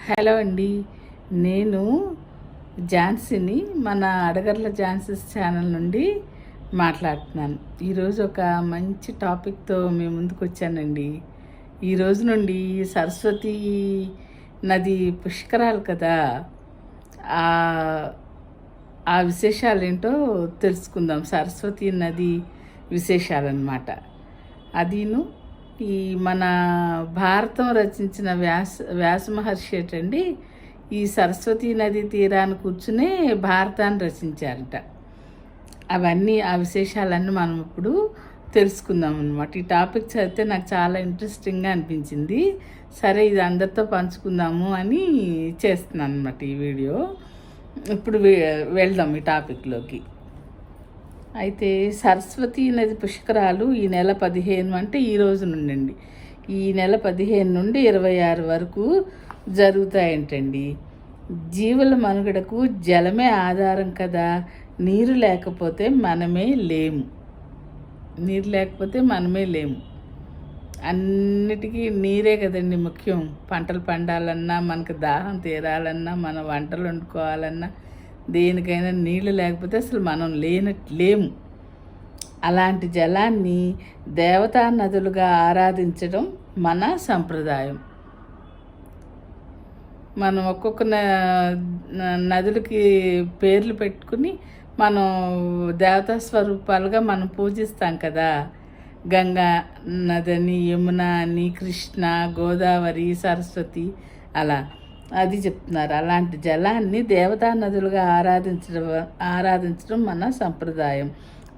Hello అండి. నేను ఝాన్సీని, మన అడగర్ల ఝాన్సీస్ ఛానల్ నుండి మాట్లాడుతున్నాను. ఈరోజు ఒక మంచి టాపిక్తో మీ ముందుకు వచ్చానండి. ఈరోజు నుండి సరస్వతీ నది పుష్కరాలు కదా, ఆ ఆ విశేషాలు ఏంటో తెలుసుకుందాం. సరస్వతీ నది విశేషాలన్నమాట. అదీను ఈ మన భారతం రచించిన వ్యాస మహర్షి ఏంటండి, ఈ సరస్వతీ నది తీరాన్ని కూర్చునే భారతాన్ని రచించారట. అవన్నీ ఆ విశేషాలన్నీ మనం ఇప్పుడు తెలుసుకుందాం అనమాట. ఈ టాపిక్ చదివితే నాకు చాలా ఇంట్రెస్టింగ్గా అనిపించింది. సరే, ఇది అందరితో పంచుకుందాము అని చేస్తున్నాను అనమాట ఈ వీడియో. ఇప్పుడు వెళ్దాం ఈ టాపిక్లోకి. అయితే సరస్వతీ నది పుష్కరాలు ఈ నెల 15 అంటే ఈ రోజు నుండి ఈ నెల 15 నుండి 26 వరకు జరుగుతాయంటండి. జీవుల మనుగడకు జలమే ఆధారం కదా. నీరు లేకపోతే మనమే లేము. అన్నిటికీ నీరే కదండి ముఖ్యం. పంటలు పండాలన్నా, మనకు దాహం తీరాలన్నా, మన వంటలు వండుకోవాలన్నా, దేనికైనా నీళ్ళు లేకపోతే అసలు మనం లేము. అలాంటి జలాన్ని దేవతా నదులుగా ఆరాధించడం మన సంప్రదాయం. మనం ఒక్కొక్క నదులకి పేర్లు పెట్టుకుని మనం దేవతా స్వరూపాలుగా మనం పూజిస్తాం కదా. గంగా నదని, యమున అని, కృష్ణ, గోదావరి, సరస్వతి, అలా అది చెప్తున్నారు. అలాంటి జలాన్ని దేవతా నదులుగా ఆరాధించడం మన సంప్రదాయం.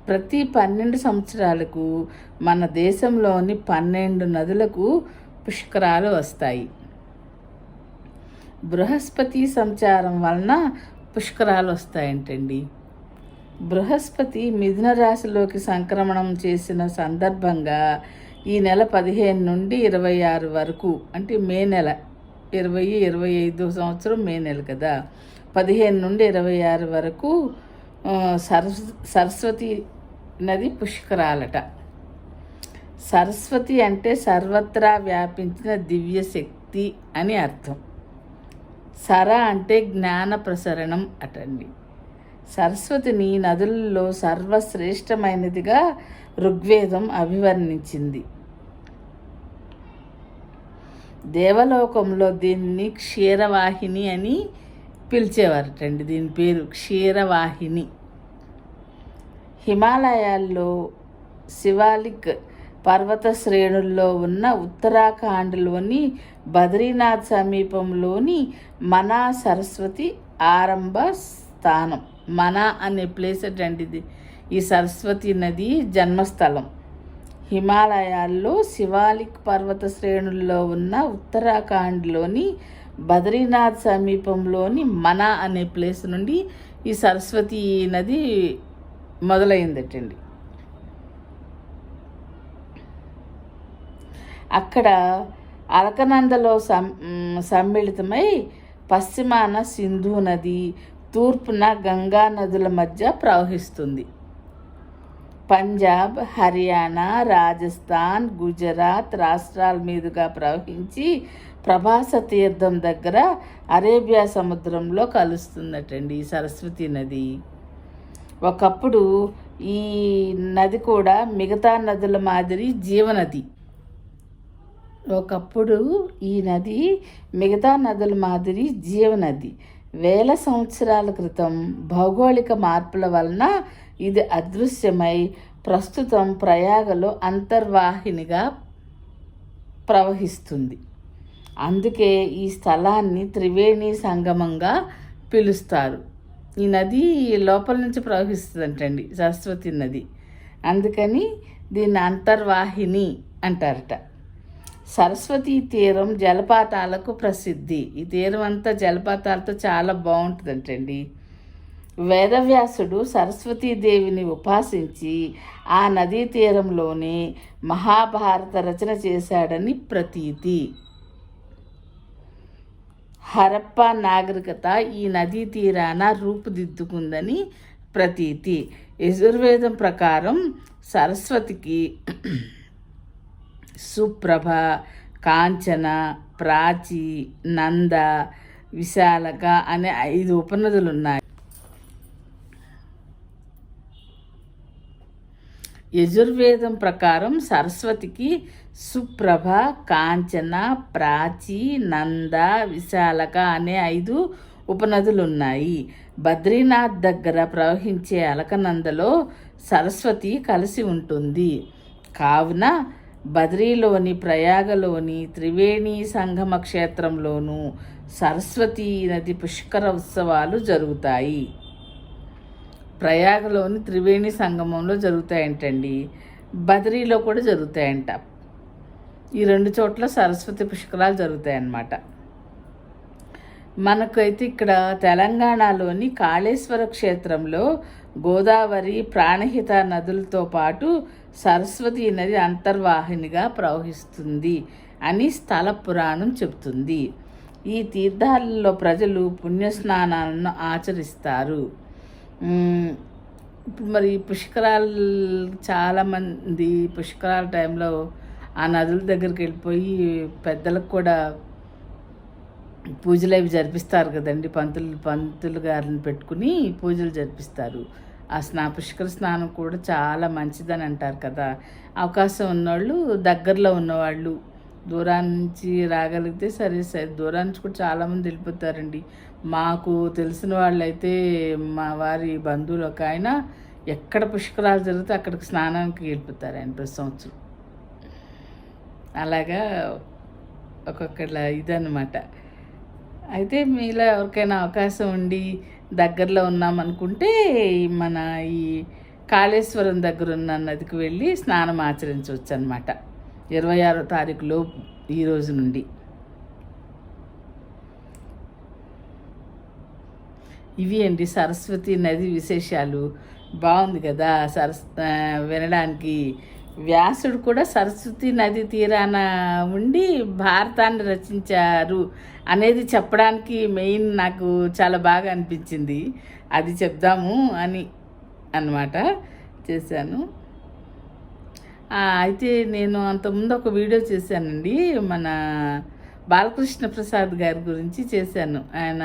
ప్రతి 12 సంవత్సరాలకు మన దేశంలోని 12 నదులకు పుష్కరాలు వస్తాయి. బృహస్పతి సంచారం వలన పుష్కరాలు వస్తాయంటండి. బృహస్పతి మిథున రాశిలోకి సంక్రమణం చేసిన సందర్భంగా ఈ నెల 15 నుండి 26 వరకు, అంటే మే నెల 25 సంవత్సరం మే నెల కదా, 15 నుండి 26 వరకు సరస్వతి నది పుష్కరాలట. సరస్వతి అంటే సర్వత్రా వ్యాపించిన దివ్య శక్తి అని అర్థం. సర అంటే జ్ఞాన ప్రసరణం అటండి. సరస్వతిని నదులలో సర్వశ్రేష్టమైనదిగా ఋగ్వేదం అభివర్ణించింది. దేవలోకంలో దీన్ని క్షీరవాహిని అని పిలిచేవారటండి. దీని పేరు క్షీరవాహిని. హిమాలయాల్లో శివాలిక్ పర్వత శ్రేణుల్లో ఉన్న ఉత్తరాఖండ్లోని బద్రీనాథ్ సమీపంలోని మనా సరస్వతి ఆరంభ స్థానం. మనా అనే ప్లేస్ అండి ఇది. ఈ సరస్వతి నది జన్మస్థలం. హిమాలయాల్లో శివాలిక్ పర్వత శ్రేణుల్లో ఉన్న ఉత్తరాఖండ్లోని బద్రీనాథ్ సమీపంలోని మనా అనే ప్లేస్ నుండి ఈ సరస్వతి నది మొదలైందటండి. అక్కడ అలకనందలో సమ్మిళితమై పశ్చిమాన సింధు నది, తూర్పున గంగా నదుల మధ్య ప్రవహిస్తుంది. పంజాబ్, హర్యానా, రాజస్థాన్, గుజరాత్ రాష్ట్రాల మీదుగా ప్రవహించి ప్రభాస తీర్థం దగ్గర అరేబియా సముద్రంలో కలుస్తుందటండి ఈ సరస్వతి నది. ఒకప్పుడు ఈ నది కూడా మిగతా నదుల మాదిరి జీవనది. వేల సంవత్సరాల క్రితం భౌగోళిక మార్పుల వలన ఇది అదృశ్యమై ప్రస్తుతం ప్రయాగలో అంతర్వాహినిగా ప్రవహిస్తుంది. అందుకే ఈ స్థలాన్ని త్రివేణి సంగమంగా పిలుస్తారు. ఈ నది లోపల నుంచి ప్రవహిస్తుందంటండి సరస్వతి నది. అందుకని దీన్ని అంతర్వాహిని అంటారట. సరస్వతీ తీరం జలపాతాలకు ప్రసిద్ధి. ఈ తీరం అంతా జలపాతాలతో చాలా బాగుంటుందంటండి. వేదవ్యాసుడు సరస్వతీదేవిని ఉపాసించి ఆ నదీ తీరంలోనే మహాభారత రచన చేశాడని ప్రతీతి. హరప్ప నాగరికత ఈ నదీ తీరాన రూపుదిద్దుకుందని ప్రతీతి. యజుర్వేదం ప్రకారం సరస్వతికి సుప్రభ, కాంచన, ప్రాచి, నంద, విశాలక అనే 5 ఉపనదులు ఉన్నాయి. యజుర్వేదం ప్రకారం సరస్వతికి సుప్రభ, కాంచన, ప్రాచి, నంద, విశాలక అనే 5 ఉపనదులు ఉన్నాయి. బద్రీనాథ్ దగ్గర ప్రవహించే అలకనందలో సరస్వతి కలిసి ఉంటుంది. కావున బద్రీలోని ప్రయాగలోని త్రివేణి సంగమ క్షేత్రంలోనూ సరస్వతీ నది పుష్కర ఉత్సవాలు జరుగుతాయి. ప్రయాగలోని త్రివేణి సంగమంలో జరుగుతాయంటండి, బద్రీలో కూడా జరుగుతాయంట. ఈ 2 చోట్ల సరస్వతి పుష్కరాలు జరుగుతాయన్నమాట. మనకైతే ఇక్కడ తెలంగాణలోని కాళేశ్వర క్షేత్రంలో గోదావరి, ప్రాణహిత నదులతో పాటు సరస్వతి నది అంతర్వాహినిగా ప్రవహిస్తుంది అని స్థల పురాణం చెబుతుంది. ఈ తీర్థాలలో ప్రజలు పుణ్యస్నానాలను ఆచరిస్తారు. మరి పుష్కరాలు చాలామంది పుష్కరాల టైంలో ఆ నదుల దగ్గరికి వెళ్ళిపోయి పెద్దలకు కూడా పూజలు అవి జరిపిస్తారు కదండి. పంతులు గారిని పెట్టుకుని పూజలు జరిపిస్తారు. ఆ పుష్కర స్నానం కూడా చాలా మంచిదని అంటారు కదా. అవకాశం ఉన్నవాళ్ళు, దగ్గరలో ఉన్నవాళ్ళు, దూరాన్ని నుంచి రాగలిగితే సరే దూరం నుంచి కూడా చాలామంది వెళ్ళిపోతారండి. మాకు తెలిసిన వాళ్ళైతే మా వారి బంధువులు ఒక ఆయన ఎక్కడ పుష్కరాలు జరిగితే అక్కడికి స్నానానికి వెళ్ళిపోతారు ఆయన ప్రతి సంవత్సరం. అలాగా ఒక్కొక్కళ్ళ ఇదన్నమాట. అయితే మీలో ఎవరికైనా అవకాశం ఉండి దగ్గరలో ఉన్నామనుకుంటే మన ఈ కాళేశ్వరం దగ్గర ఉన్న నదికి వెళ్ళి స్నానం ఆచరించవచ్చు అన్నమాట. 26వ తారీఖు లోపు ఈ రోజు నుండి. ఇవి అండి సరస్వతి నది విశేషాలు. బాగుంది కదా వినడానికి. వ్యాసుడు కూడా సరస్వతి నది తీరాన ఉండి భారతాన్ని రచించారు అనేది చెప్పడానికి మెయిన్ నాకు చాలా బాగా అనిపించింది. అది చెప్దాము అని అన్నమాట చేశాను. అయితే నేను అంతకుముందు ఒక వీడియో చేశానండి, మన బాలకృష్ణ ప్రసాద్ గారి గురించి చేశాను. ఆయన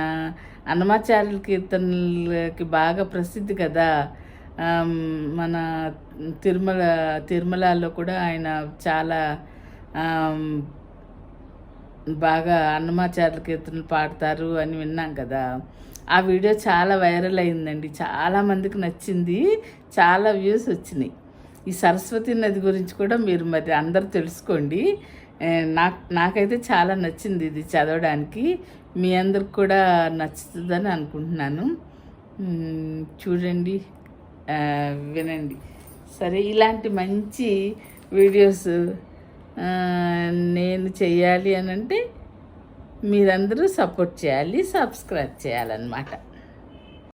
అన్నమాచార్యుల కీర్తనలకి బాగా ప్రసిద్ధి కదా. మన తిరుమలలో కూడా ఆయన చాలా బాగా అన్నమాచార్యుల కీర్తనలు పాడతారు అని విన్నాం కదా. ఆ వీడియో చాలా వైరల్ అయిందండి, చాలామందికి నచ్చింది, చాలా వ్యూస్ వచ్చినాయి. ఈ సరస్వతి నది గురించి కూడా మీరు మరి అందరూ తెలుసుకోండి. నాకైతే చాలా నచ్చింది ఇది చదవడానికి. మీ అందరికి కూడా నచ్చుతుందని అనుకుంటున్నాను. చూడండి, వినండి. సరే, ఇలాంటి మంచి వీడియోస్ నేను చేయాలి అని అంటే మీరందరూ సపోర్ట్ చేయాలి, సబ్స్క్రైబ్ చేయాలన్నమాట.